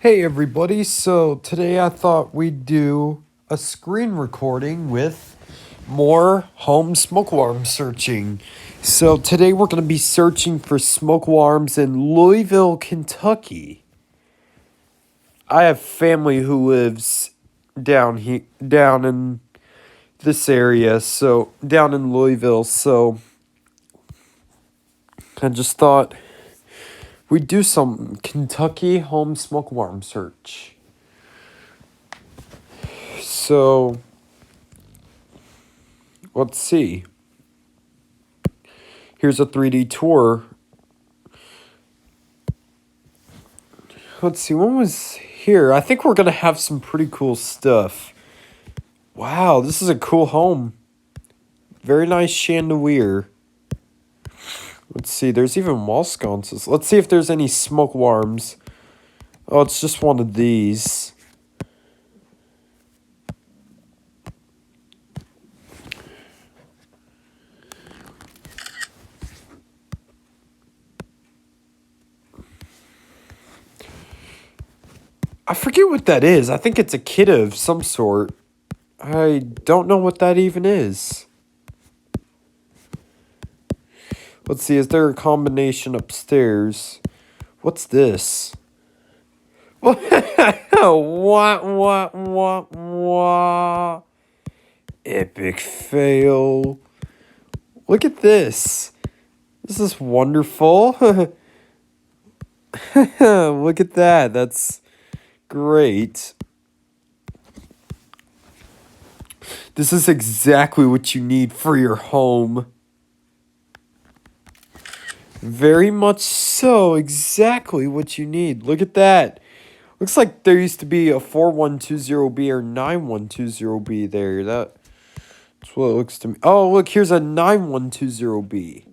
Hey everybody, so today I thought we'd do a screen recording with more home smoke alarm searching. So today we're going to be searching for smoke alarms in Louisville, Kentucky. I have family who lives down in this area, so down in Louisville, so I just thought we'd do some Kentucky home smoke alarm search. So let's see. Here's a 3D tour. Let's see, when was here? I think we're going to have some pretty cool stuff. Wow, this is a cool home. Very nice chandelier. Let's see, there's even wall sconces. Let's see if there's any smoke alarms. Oh, it's just one of these. I forget what that is. I think it's a kit of some sort. I don't know what that even is. Let's see, is there a combination upstairs? What's this? What? What? Epic fail. Look at this. This is wonderful. Look at that. That's great. This is exactly what you need for your home. Very much so. Exactly what you need. Look at that. Looks like there used to be a 4120B or 9120B there. That's what it looks to me. Oh, look, here's a 9120B.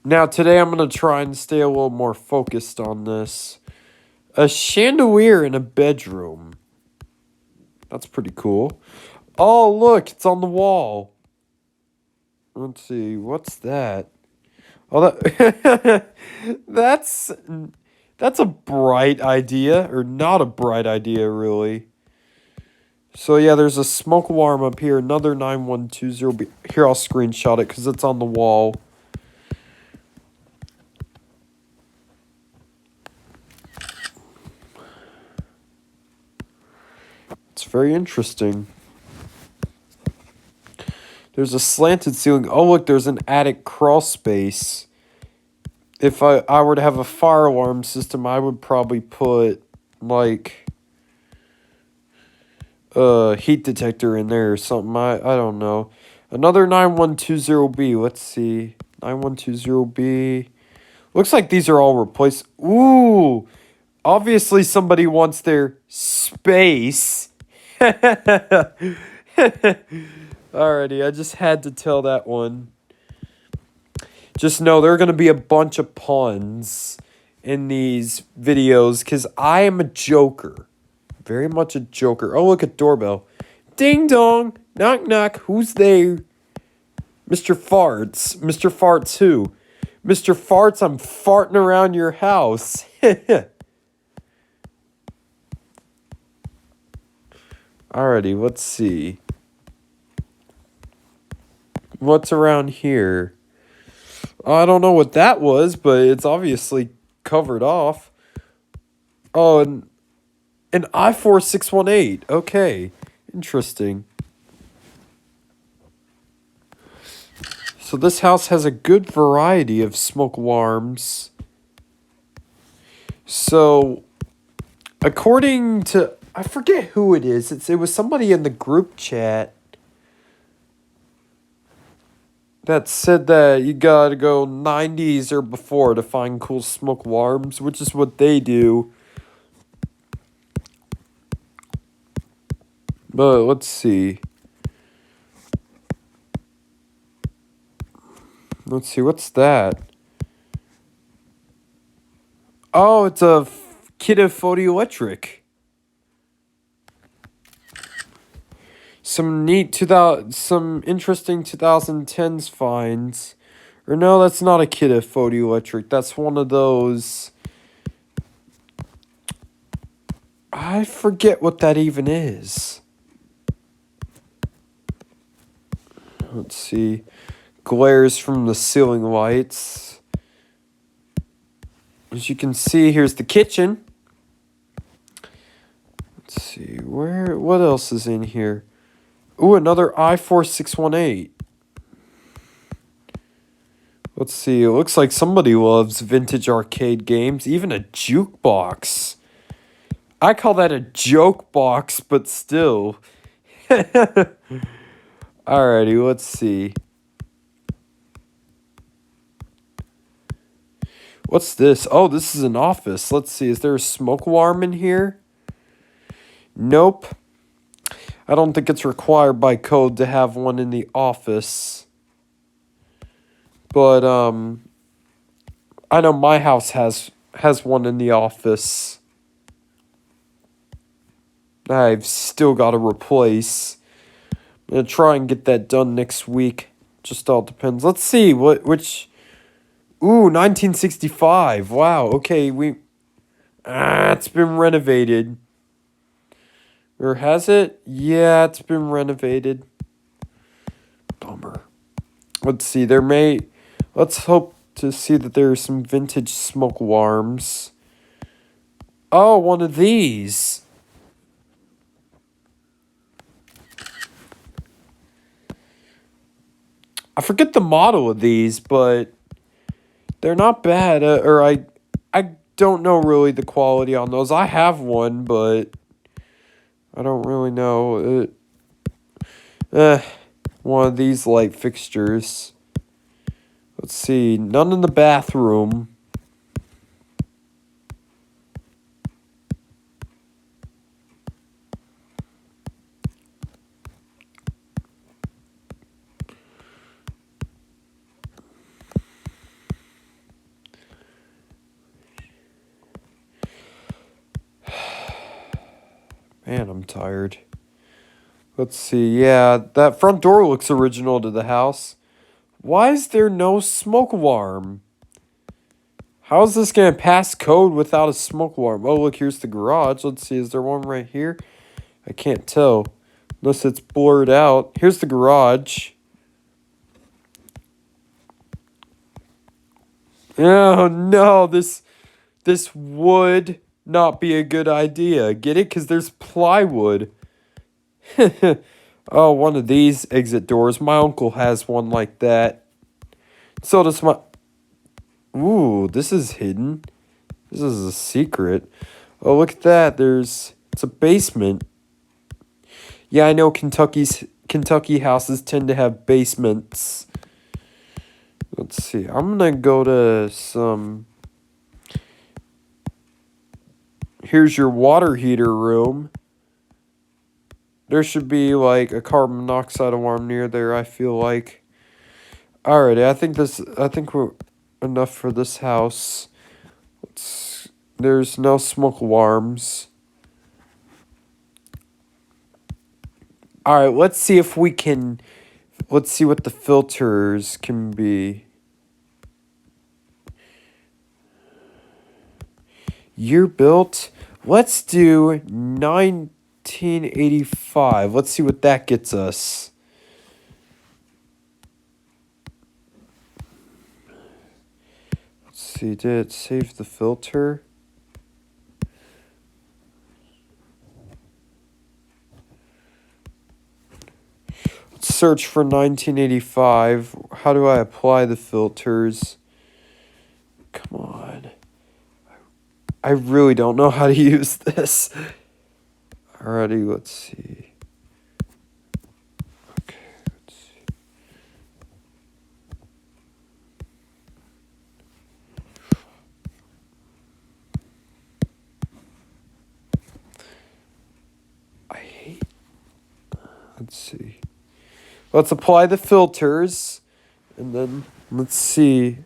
Now, today I'm going to try and stay a little more focused on this. A chandelier in a bedroom. That's pretty cool. Oh, look, it's on the wall. Let's see, what's that? Oh, that that's a bright idea, or not a bright idea, really. So yeah, there's a smoke alarm up here, another 9120B. Here, I'll screenshot it because it's on the wall. It's very interesting. There's a slanted ceiling. Oh, look, there's an attic crawl space. If I were to have a fire alarm system, I would probably put, like, a heat detector in there or something. I don't know. Another 9120B. Let's see. 9120B. Looks like these are all replaced. Ooh. Obviously, somebody wants their space. Alrighty, I just had to tell that one. Just know there are going to be a bunch of puns in these videos because I am a joker. Very much a joker. Oh, look at doorbell. Ding dong. Knock knock. Who's there? Mr. Farts. Mr. Farts who? Mr. Farts, I'm farting around your house. Alrighty, let's see. What's around here? I don't know what that was, but it's obviously covered off. Oh, an I-4618. Okay, interesting. So this house has a good variety of smoke alarms. So, according to, I forget who it is. It was somebody in the group chat that said that you gotta go 90s or before to find cool smoke alarms, which is what they do. But let's see. Let's see, what's that? Oh, it's a kit of photoelectric. some some interesting 2010s finds. Or no, that's not a Kidda photoelectric. That's one of those. I forget what that even is. Let's see. Glares from the ceiling lights. As you can see, here's the kitchen. Let's see. What else is in here? Ooh, another i4-618. Let's see. It looks like somebody loves vintage arcade games. Even a jukebox. I call that a joke box, but still. Alrighty, let's see. What's this? Oh, this is an office. Let's see. Is there a smoke alarm in here? Nope. I don't think it's required by code to have one in the office. But I know my house has one in the office. I've still got to replace. I'm gonna try and get that done next week. Just all depends. Let's see which. Ooh, 1965. Wow. Okay, it's been renovated. Or has it? Yeah, it's been renovated. Bummer. Let's see. Let's hope to see that there are some vintage smoke alarms. Oh, one of these. I forget the model of these, but they're not bad. I don't know really the quality on those. I have one, but I don't really know. One of these light fixtures. Let's see. None in the bathroom. Man, I'm tired. Let's see. Yeah, that front door looks original to the house. Why is there no smoke alarm? How is this going to pass code without a smoke alarm? Oh, look, here's the garage. Let's see. Is there one right here? I can't tell. Unless it's blurred out. Here's the garage. Oh, no. This would not be a good idea. Get it? Because there's plywood. Oh, one of these exit doors. My uncle has one like that. So does my... Ooh, this is hidden. This is a secret. Oh, look at that. It's a basement. Yeah, I know Kentucky houses tend to have basements. Let's see. I'm going to go to some... Here's your water heater room. There should be like a carbon monoxide alarm near there, I feel like. Alrighty, I think we're enough for this house. There's no smoke alarms. Alright, let's see what the filters can be. Year built. Let's do 1985. Let's see what that gets us. Let's see, did it save the filter? Let's search for 1985. How do I apply the filters? Come on. I really don't know how to use this. Alrighty, let's see. Okay, let's see. Let's see. Let's apply the filters. And then let's see.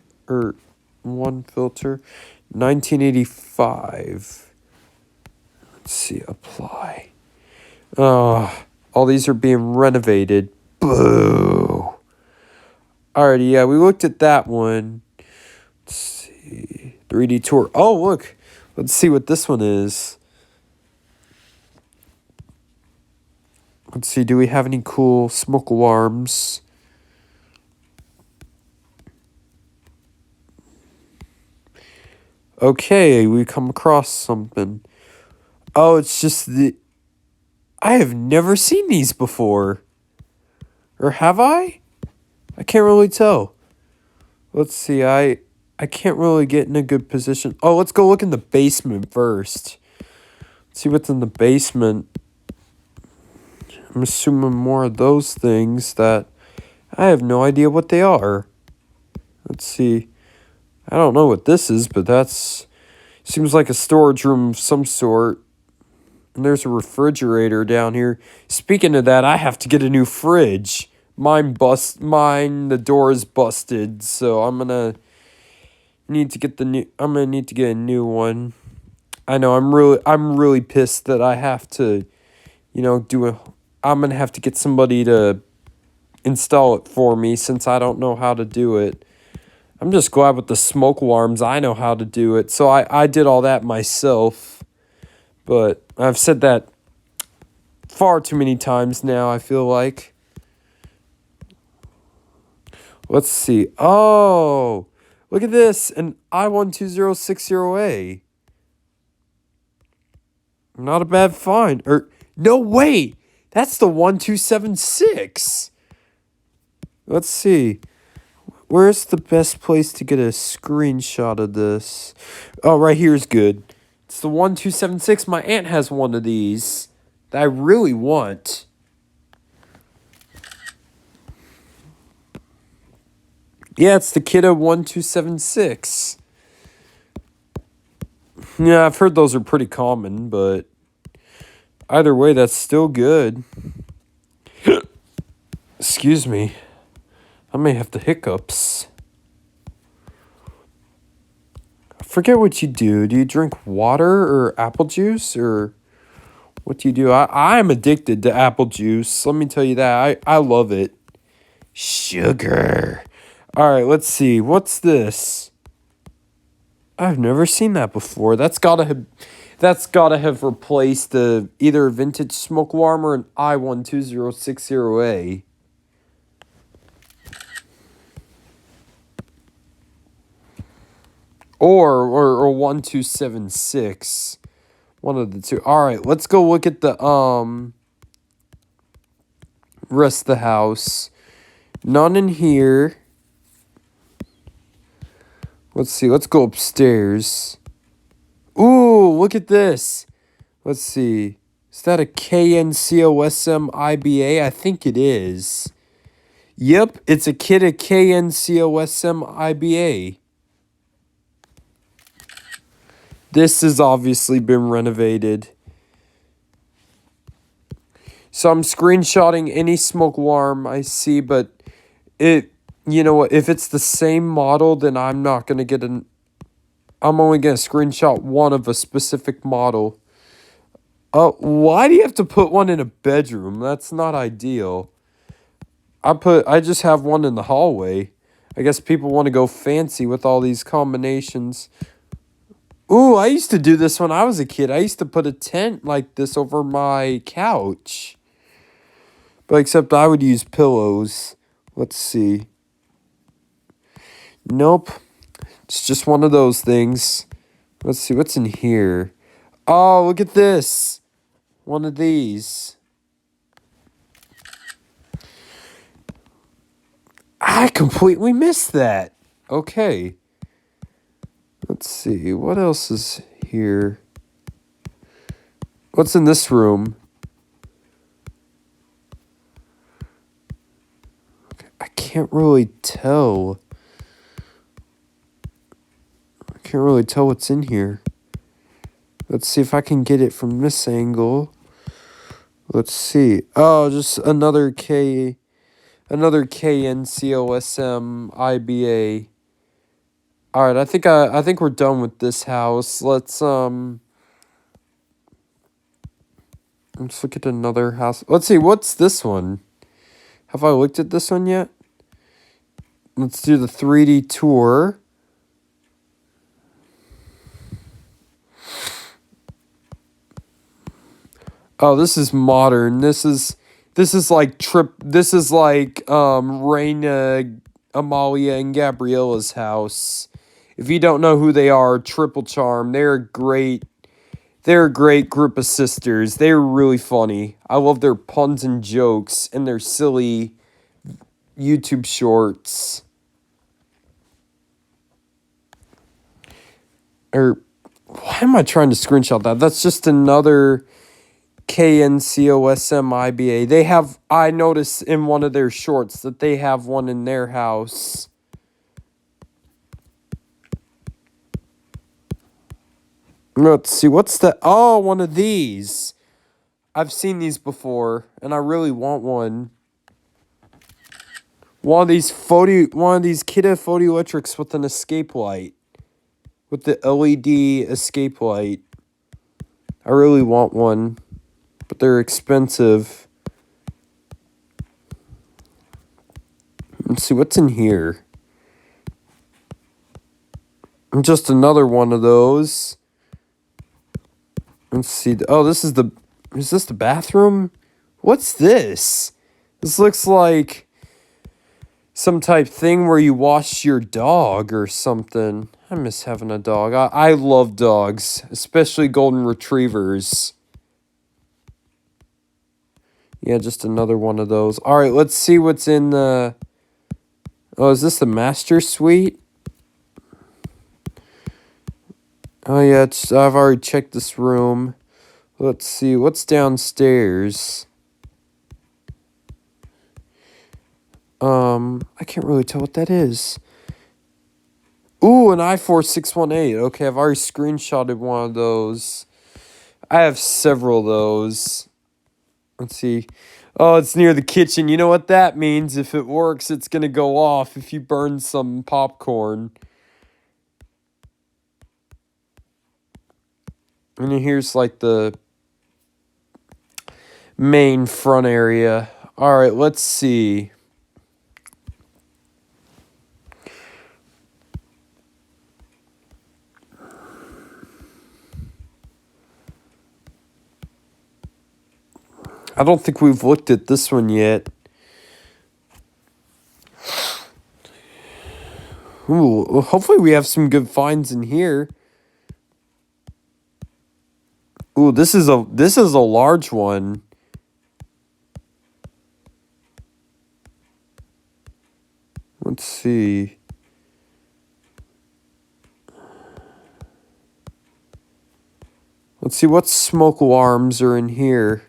One filter. 1985. Let's see. Apply. All All these are being renovated. Boo. Alrighty, yeah, we looked at that one. Let's see. 3D tour. Oh, look. Let's see what this one is. Let's see, do we have any cool smoke alarms? Okay, we come across something. Oh, it's just the... I have never seen these before. Or have I? I can't really tell. Let's see, I can't really get in a good position. Oh, let's go look in the basement first. Let's see what's in the basement. I'm assuming more of those things that I have no idea what they are. Let's see. I don't know what this is, but that's... Seems like a storage room of some sort. And there's a refrigerator down here. Speaking of that, I have to get a new fridge. The door is busted, so I'm gonna need to get a new one. I know I'm really pissed that I have to, I'm gonna have to get somebody to install it for me since I don't know how to do it. I'm just glad with the smoke alarms I know how to do it. So I did all that myself. But I've said that far too many times now, I feel like. Let's see. Oh, look at this. An I12060A. Not a bad find. No, wait. That's the 1276. Let's see. Where's the best place to get a screenshot of this? Oh, right here is good. It's the 1276. My aunt has one of these that I really want. Yeah, it's the Kidda 1276. Yeah, I've heard those are pretty common, but either way, that's still good. Excuse me. I may have the hiccups. I forget what you do. Do you drink water or apple juice, or what do you do? I'm addicted to apple juice. Let me tell you that. I love it. Sugar. All right, let's see. What's this? I've never seen that before. That's gotta have replaced either a vintage smoke alarm or an I12060A. Or 1276. One of the two. All right, let's go look at the rest of the house. None in here. Let's see. Let's go upstairs. Ooh, look at this. Let's see. Is that a KNCOSM IBA? I think it is. Yep, it's a Kidda KNCOSM IBA. This has obviously been renovated. So I'm screenshotting any smoke alarm I see, but you know what, if it's the same model, then I'm not going to get I'm only going to screenshot one of a specific model. Why do you have to put one in a bedroom? That's not ideal. I just have one in the hallway. I guess people want to go fancy with all these combinations. Ooh, I used to do this when I was a kid. I used to put a tent like this over my couch. But except I would use pillows. Let's see. Nope. It's just one of those things. Let's see, what's in here? Oh, look at this. One of these. I completely missed that. Okay. Let's see, what else is here? What's in this room? Okay, I can't really tell. I can't really tell what's in here. Let's see if I can get it from this angle. Let's see. Oh, just another KNCOSM IBA. All right, I think we're done with this house. Let's Let's look at another house. Let's see, what's this one? Have I looked at this one yet? Let's do the 3D tour. Oh, this is modern. This is like Raina, Amalia, and Gabriella's house. If you don't know who they are, Triple Charm. They're a great group of sisters. They're really funny. I love their puns and jokes and their silly YouTube shorts. Or why am I trying to screenshot that? That's just another KNCOSMIBA. They have, I noticed in one of their shorts that they have one in their house. Let's see, what's the, oh, one of these. I've seen these before, and I really want one. One of these Kidda photoelectrics with an escape light. With the LED escape light. I really want one. But they're expensive. Let's see, what's in here? Just another one of those. Let's see. Oh, is this the bathroom? What's this? This looks like some type thing where you wash your dog or something. I miss having a dog. I love dogs, especially golden retrievers. Yeah, just another one of those. All right, let's see what's in the... Oh, is this the master suite? Oh, yeah, I've already checked this room. Let's see, what's downstairs? I can't really tell what that is. Ooh, an i4-618. Okay, I've already screenshotted one of those. I have several of those. Let's see. Oh, it's near the kitchen. You know what that means? If it works, it's going to go off if you burn some popcorn. And then here's like the main front area. All right, let's see. I don't think we've looked at this one yet. Ooh, hopefully we have some good finds in here. Ooh, this is a large one. Let's see. Let's see what smoke alarms are in here.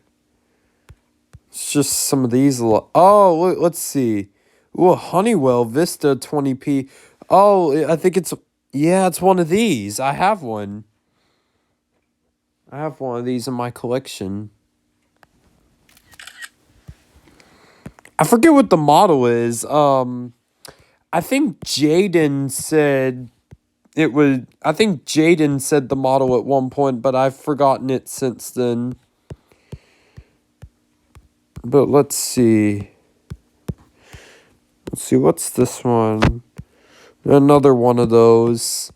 It's just some of these. Oh, let's see. Ooh, a Honeywell Vista 20p. Oh, I think it's one of these. I have one. I have one of these in my collection. I forget what the model is. I think Jaden said the model at one point, but I've forgotten it since then. But let's see. Let's see, what's this one? Another one of those.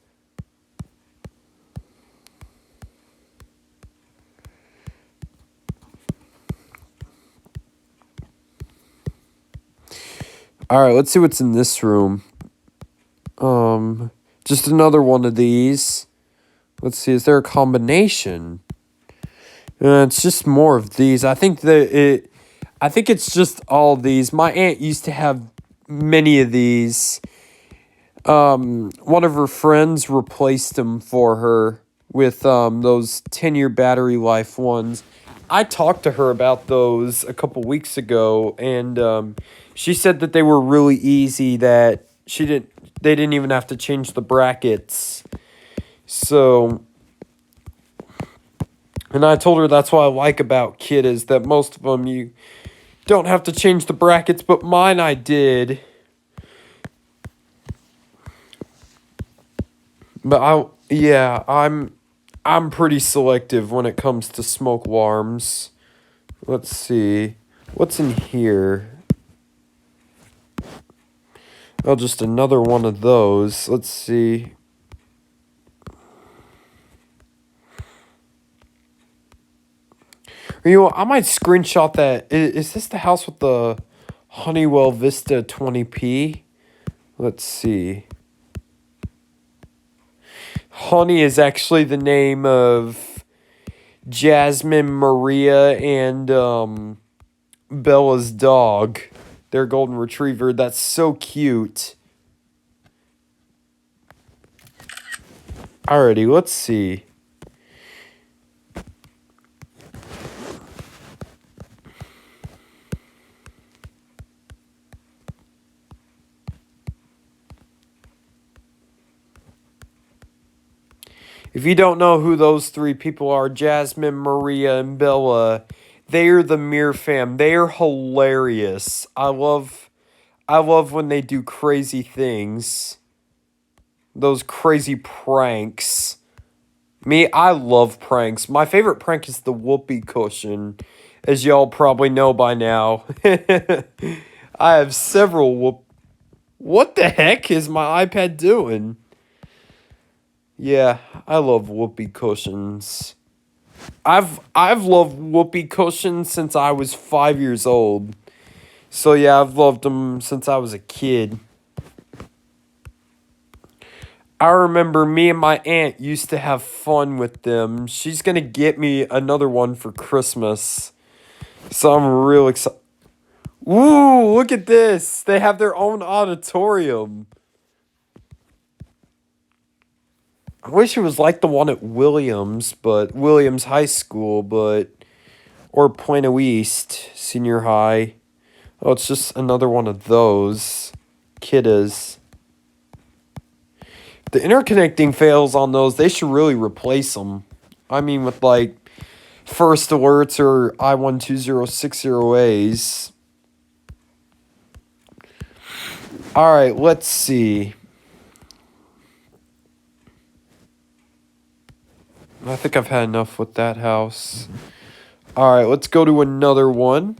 All right, let's see what's in this room. Just another one of these. Let's see, is there a combination? It's just more of these. I think it's just all these. My aunt used to have many of these. One of her friends replaced them for her with those 10-year battery life ones. I talked to her about those a couple weeks ago, and she said that they were really easy, that they didn't even have to change the brackets. So, and I told her that's what I like about Kid, is that most of them you don't have to change the brackets, but mine I did. But I'm pretty selective when it comes to smoke alarms. Let's see. What's in here? Oh, just another one of those. Let's see. You know, I might screenshot that. Is this the house with the Honeywell Vista 20p? Let's see. Honey is actually the name of Jasmine, Maria, and Bella's dog. Their golden retriever. That's so cute. Alrighty, let's see. If you don't know who those three people are, Jasmine, Maria, and Bella, they are the Mir fam. They are hilarious. I love when they do crazy things. Those crazy pranks. Me, I love pranks. My favorite prank is the whoopee cushion, as y'all probably know by now. I have several whoop. What the heck is my iPad doing? Yeah, I love whoopee cushions. I've loved whoopee cushions since I was 5 years old. So yeah, I've loved them since I was a kid. I remember me and my aunt used to have fun with them. She's gonna get me another one for Christmas. So I'm real excited. Ooh, look at this. They have their own auditorium. I wish it was like the one at Williams High School, or Plano East Senior High. Oh, it's just another one of those. Kiddas. The interconnecting fails on those, they should really replace them. I mean, with like first alerts or I12060As. Alright, let's see. I think I've had enough with that house. Alright, let's go to another one.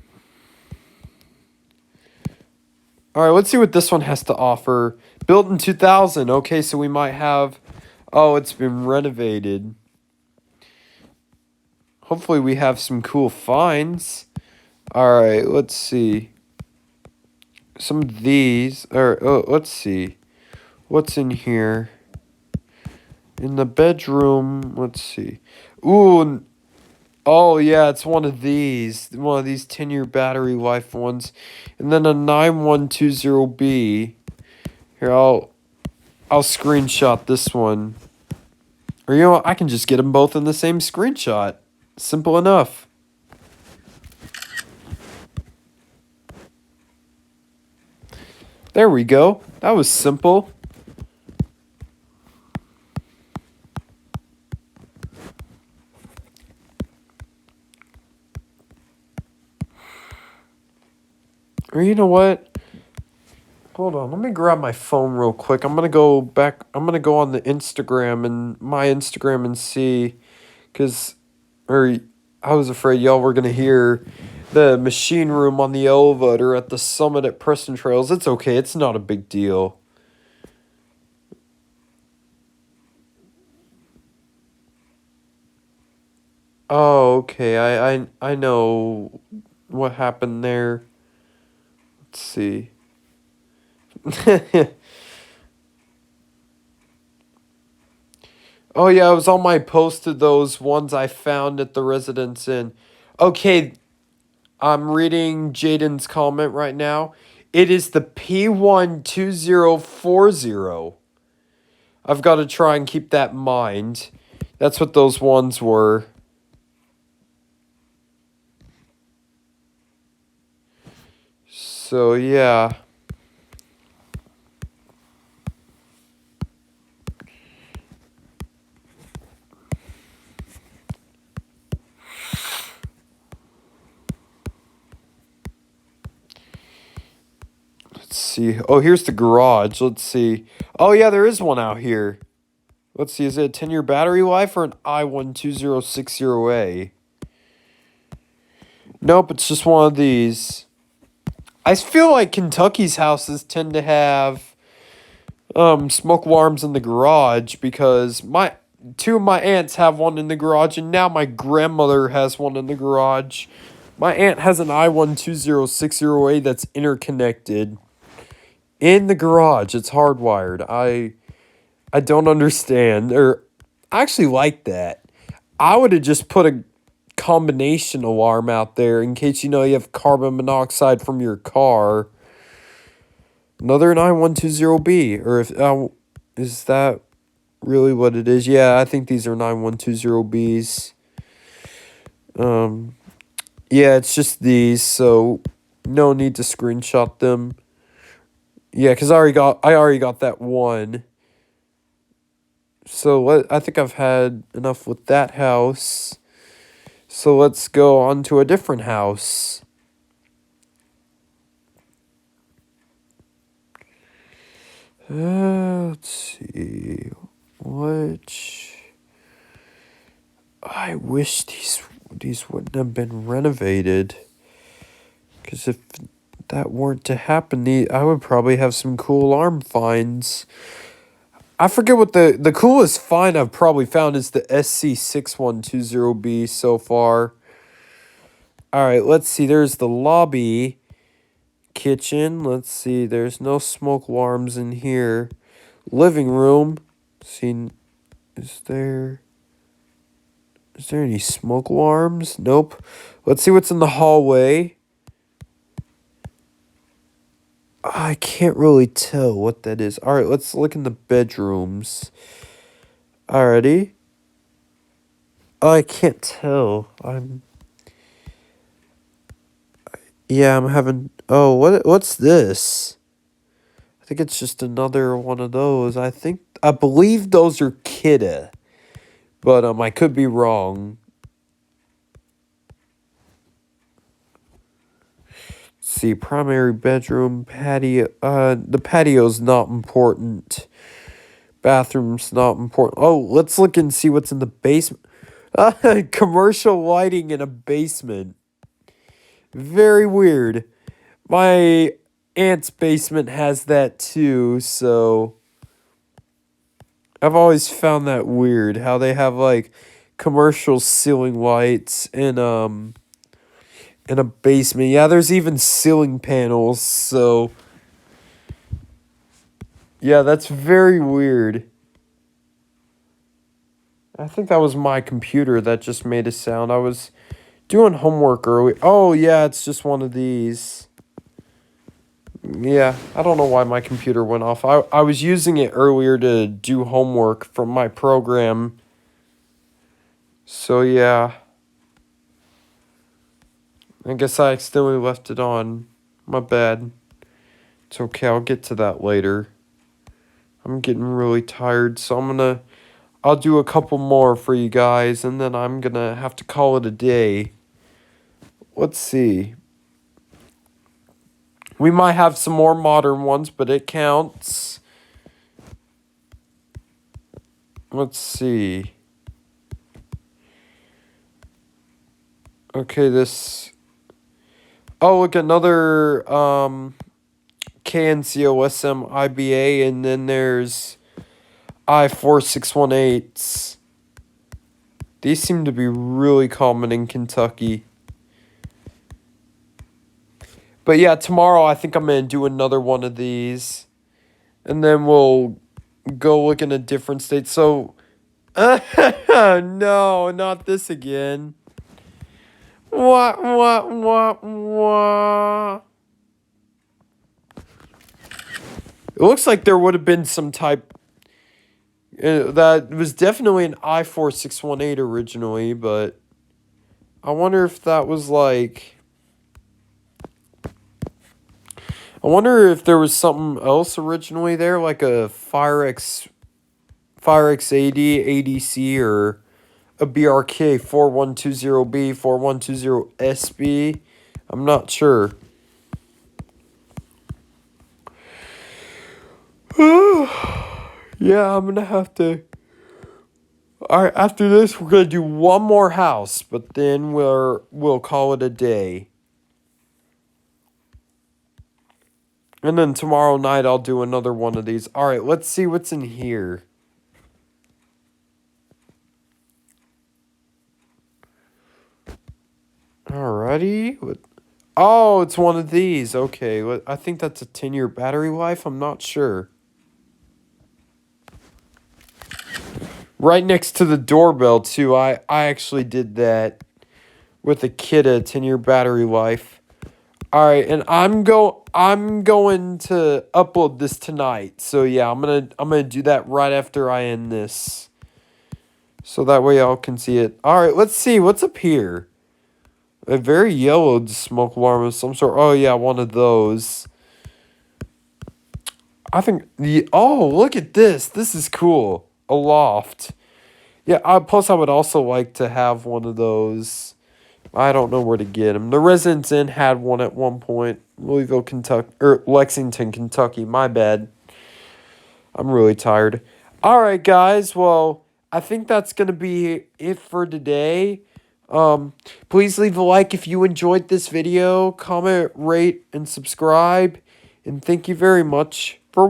Alright, let's see what this one has to offer. Built in 2000. Okay, so we might have... Oh, it's been renovated. Hopefully we have some cool finds. Alright, let's see. Some of these... let's see. What's in here? In the bedroom, let's see. Ooh, oh yeah, it's one of these. One of these 10-year battery life ones. And then a 9120B. Here, I'll screenshot this one. Or you know what, I can just get them both in the same screenshot. Simple enough. There we go. That was simple. Or you know what? Hold on, let me grab my phone real quick. I'm going to go back. I'm going to go on the Instagram and my Instagram and see. I was afraid y'all were going to hear the machine room on the elevator at the summit at Preston Trails. It's okay. It's not a big deal. Oh, okay. I know what happened there. Let's see. Oh yeah, it was on my post of those ones I found at the Residence Inn. Okay, I'm reading Jaden's comment right now. It is the P12040. I've got to try and keep that in mind. That's what those ones were. So yeah. Let's see. Oh, here's the garage. Let's see. Oh, yeah, there is one out here. Let's see. Is it a 10-year battery life or an I12060A? Nope, it's just one of these. I feel like Kentucky's houses tend to have smoke alarms in the garage because two of my aunts have one in the garage, and now my grandmother has one in the garage. My aunt has an I120608 that's interconnected in the garage. It's hardwired. I don't understand, or I actually like that. I would have just put a combination alarm out there in case you have carbon monoxide from your car. Another 9120B, or if is that really what it is? Yeah, I think these are 9120Bs. Yeah, it's just these, so no need to screenshot them. Yeah, cuz I already got that one. So I think I've had enough with that house. So let's go on to a different house. Let's see. I wish these wouldn't have been renovated. Because if that weren't to happen, I would probably have some cool alarm finds. I forget what the coolest find I've probably found is the SC6120B so far. Alright, let's see. There's the lobby. Kitchen. Let's see. There's no smoke alarms in here. Living room. See, is there any smoke alarms? Nope. Let's see what's in the hallway. I can't really tell what that is. Alright, let's look in the bedrooms. Alrighty. I can't tell. I'm having... Oh, what's this? I think it's just another one of those. I believe those are Kidda. But I could be wrong. Let's see, primary bedroom, patio. The patio's not important. Bathroom's not important. Oh, let's look and see what's in the basement. Commercial lighting in a basement. Very weird. My aunt's basement has that too, so I've always found that weird how they have like commercial ceiling lights in a basement. Yeah, there's even ceiling panels, so yeah, that's very weird. I think that was my computer that just made a sound. I was doing homework early. Oh, yeah, it's just one of these. Yeah, I don't know why my computer went off. I was using it earlier to do homework from my program. So, yeah. I guess I accidentally left it on. My bad. It's okay, I'll get to that later. I'm getting really tired, so I'll do a couple more for you guys, and then I'm gonna have to call it a day. Let's see. We might have some more modern ones, but it counts. Let's see. Okay, Oh, look, another KNCOSM IBA, and then there's I4618s. These seem to be really common in Kentucky. But yeah, tomorrow I think I'm going to do another one of these. And then we'll go look in a different state. So, no, not this again. What? It looks like there would have been some type... that was definitely an I4618 originally, but... I wonder if that was like... I wonder if there was something else originally there, like a Fire X80 ADC, or a BRK 4120B, 4120SB. I'm not sure. Yeah, I'm gonna have to All right, after this, we're gonna do one more house, but then we'll call it a day. And then tomorrow night, I'll do another one of these. All right, let's see what's in here. Alrighty. Oh, it's one of these. Okay, I think that's a 10-year battery life. I'm not sure. Right next to the doorbell, too. I actually did that with a Kidda 10-year battery life. All right, and I'm going to upload this tonight. So yeah, I'm gonna do that right after I end this. So that way y'all can see it. All right, let's see what's up here. A very yellowed smoke alarm of some sort. Oh yeah, one of those. I think oh, look at this. This is cool. A loft. Yeah, plus I would also like to have one of those. I don't know where to get them. The Residence Inn had one at one point. Louisville, Kentucky, or Lexington, Kentucky. My bad. I'm really tired. All right, guys. Well, I think that's going to be it for today. Please leave a like if you enjoyed this video. Comment, rate, and subscribe. And thank you very much.